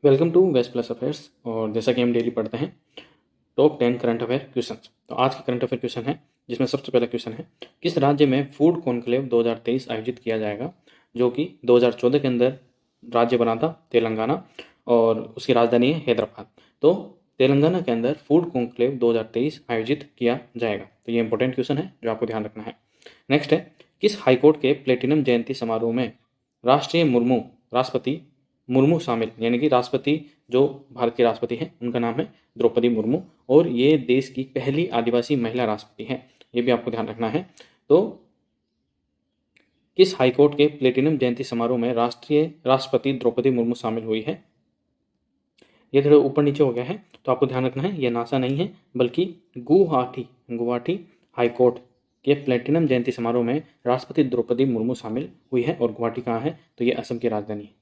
Welcome to west plus affairs. और जैसा कि हम डेली पढ़ते हैं टॉप 10 करंट अफेयर क्वेश्चन। तो आज के करंट अफेयर क्वेश्चन है जिसमें सबसे पहला क्वेश्चन है, किस राज्य में फूड कॉन्क्लेव 2023 आयोजित किया जाएगा, जो कि 2014 के अंदर राज्य बना था तेलंगाना और उसकी राजधानी है हैदराबाद। तो तेलंगाना के अंदर फूड कॉन्क्लेव 2023 आयोजित किया जाएगा। तो ये इंपॉर्टेंट क्वेश्चन है जो आपको ध्यान रखना है। नेक्स्ट है, किस हाईकोर्ट के प्लेटिनम जयंती समारोह में राष्ट्रपति मुर्मू शामिल, यानी कि राष्ट्रपति जो भारत के राष्ट्रपति हैं उनका नाम है द्रौपदी मुर्मू और ये देश की पहली आदिवासी महिला राष्ट्रपति हैं, ये भी आपको ध्यान रखना है। तो किस हाईकोर्ट के प्लेटिनम जयंती समारोह में राष्ट्रपति द्रौपदी मुर्मू शामिल हुई है? ये थोड़ा ऊपर नीचे हो गया है तो आपको ध्यान रखना है, ये नासा नहीं है बल्कि गुवाहाटी हाईकोर्ट के प्लेटिनम जयंती समारोह में राष्ट्रपति द्रौपदी मुर्मू शामिल हुई है। और गुवाहाटी कहाँ है? तो ये असम की राजधानी है।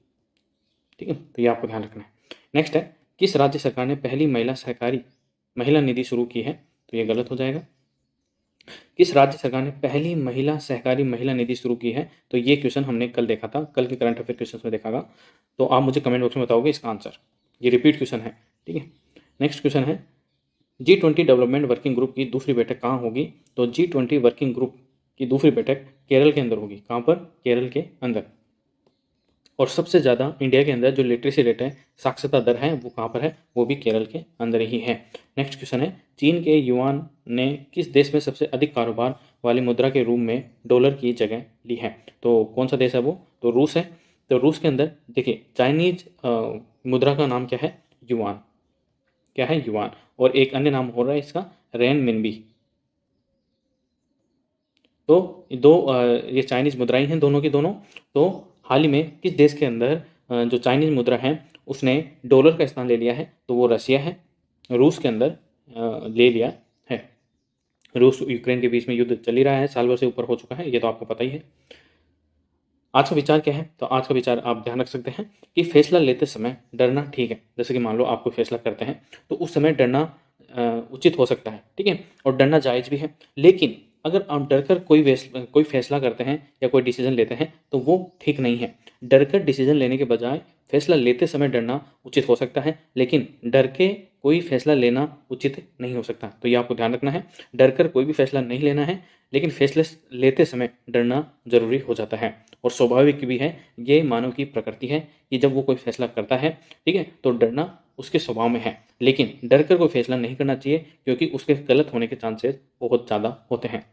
ठीक है, तो ये आपको ध्यान रखना है। नेक्स्ट है, किस राज्य सरकार ने पहली महिला निधि शुरू की है? तो ये गलत हो जाएगा। किस राज्य सरकार ने पहली महिला निधि शुरू की है? तो ये क्वेश्चन हमने कल देखा था, कल के करंट अफेयर क्वेश्चन में देखा था। तो आप मुझे कमेंट बॉक्स में बताओगे इसका आंसर, ये रिपीट क्वेश्चन है। ठीक है, नेक्स्ट क्वेश्चन है, G20 डेवलपमेंट वर्किंग ग्रुप की दूसरी बैठक कहाँ होगी? तो G20 वर्किंग ग्रुप की दूसरी बैठक केरल के अंदर होगी। कहाँ पर? केरल के अंदर। और सबसे ज़्यादा इंडिया के अंदर जो लिटरेसी रेट है, साक्षरता दर है, वो कहाँ पर है? वो भी केरल के अंदर ही है। नेक्स्ट क्वेश्चन है, चीन के युआन ने किस देश में सबसे अधिक कारोबार वाली मुद्रा के रूप में डॉलर की जगह ली है? तो कौन सा देश है वो? तो रूस है। तो रूस के अंदर देखिए, चाइनीज मुद्रा का नाम क्या है? युआन। क्या है? युआन। और एक अन्य नाम हो रहा है इसका रेन मिनबी। तो ये चाइनीज मुद्राएं हैं दोनों की दोनों। तो हाल ही में किस देश के अंदर जो चाइनीज मुद्रा है उसने डॉलर का स्थान ले लिया है? तो वो रसिया है। रूस के अंदर ले लिया है। रूस यूक्रेन के बीच में युद्ध चल ही रहा है, साल भर से ऊपर हो चुका है, ये तो आपको पता ही है। आज का विचार क्या है? तो आज का विचार आप ध्यान रख सकते हैं कि फैसला लेते समय डरना ठीक है। जैसे कि मान लो आप कोई फैसला करते हैं तो उस समय डरना उचित हो सकता है, ठीक है, और डरना जायज़ भी है। लेकिन अगर आप डर कर कोई फैसला करते हैं या कोई डिसीजन लेते हैं तो वो ठीक नहीं है। डर कर डिसीजन लेने के बजाय फैसला लेते समय डरना उचित हो सकता है, लेकिन डर के कोई फैसला लेना उचित नहीं हो सकता। तो ये आपको ध्यान रखना है, डर कर कोई भी फैसला नहीं लेना है, लेकिन फैसले लेते समय डरना जरूरी हो जाता है। और स्वाभाविक भी है, ये मानव की प्रकृति है कि जब वो कोई फैसला करता है, ठीक है, तो डरना उसके स्वभाव में है। लेकिन डर कर कोई फैसला नहीं करना चाहिए क्योंकि उसके गलत होने के चांसेस बहुत ज़्यादा होते हैं।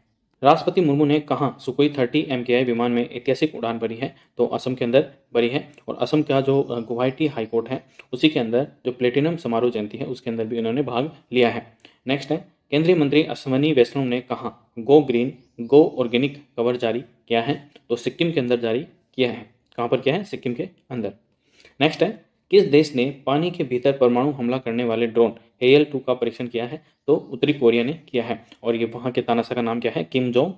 राष्ट्रपति मुर्मू ने कहाँ सुकोई 30 MKI विमान में ऐतिहासिक उड़ान भरी है? तो असम के अंदर भरी है। और असम का जो गुवाहाटी हाईकोर्ट है उसी के अंदर जो प्लेटिनम समारोह जयंती है उसके अंदर भी उन्होंने भाग लिया है। नेक्स्ट है, केंद्रीय मंत्री अश्वनी वैष्णव ने कहाँ गो ग्रीन गो ऑर्गेनिक कवर जारी किया है? तो सिक्किम के अंदर जारी किया है। कहाँ पर किया है? सिक्किम के अंदर। नेक्स्ट है, किस देश ने पानी के भीतर परमाणु हमला करने वाले ड्रोन AL-2 का परीक्षण किया है? तो उत्तरी कोरिया ने किया है। और ये वहाँ के तानाशाह का नाम क्या है? Kim Jong.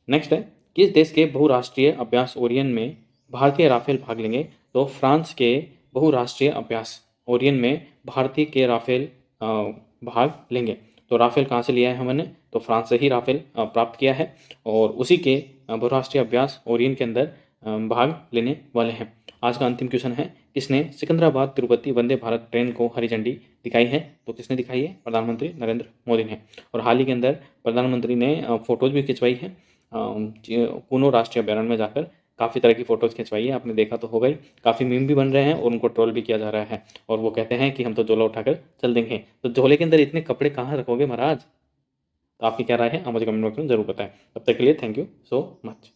नेक्स्ट है, किस देश के बहुराष्ट्रीय अभ्यास ओरियन में भारतीय राफेल भाग लेंगे? तो फ्रांस के बहुराष्ट्रीय अभ्यास ओरियन में भारतीय के राफेल भाग लेंगे। तो राफेल कहाँ से लिया है हमने? तो फ्रांस से ही राफेल प्राप्त किया है और उसी के बहुराष्ट्रीय अभ्यास ओरियन के अंदर भाग लेने वाले हैं। आज का अंतिम क्वेश्चन है, किसने सिकंदराबाद तिरुपति वंदे भारत ट्रेन को हरी झंडी दिखाई है? तो किसने दिखाई है? प्रधानमंत्री नरेंद्र मोदी ने। और हाल ही के अंदर प्रधानमंत्री ने फोटोज भी खिंचवाई है कूनो राष्ट्रीय अभयारण्य में जाकर। काफ़ी तरह की फ़ोटोज़ खिंचवाई है, आपने देखा तो होगा ही। काफ़ी मीम भी बन रहे हैं और उनको ट्रोल भी किया जा रहा है। और वो कहते हैं कि हम तो झोला उठाकर चल देंगे। तो झोले के अंदर इतने कपड़े कहाँ रखोगे महाराज? तो आपकी क्या राय है? आप मुझे कमेंट बॉक्स में ज़रूर बताएं। तब तक के लिए थैंक यू सो मच।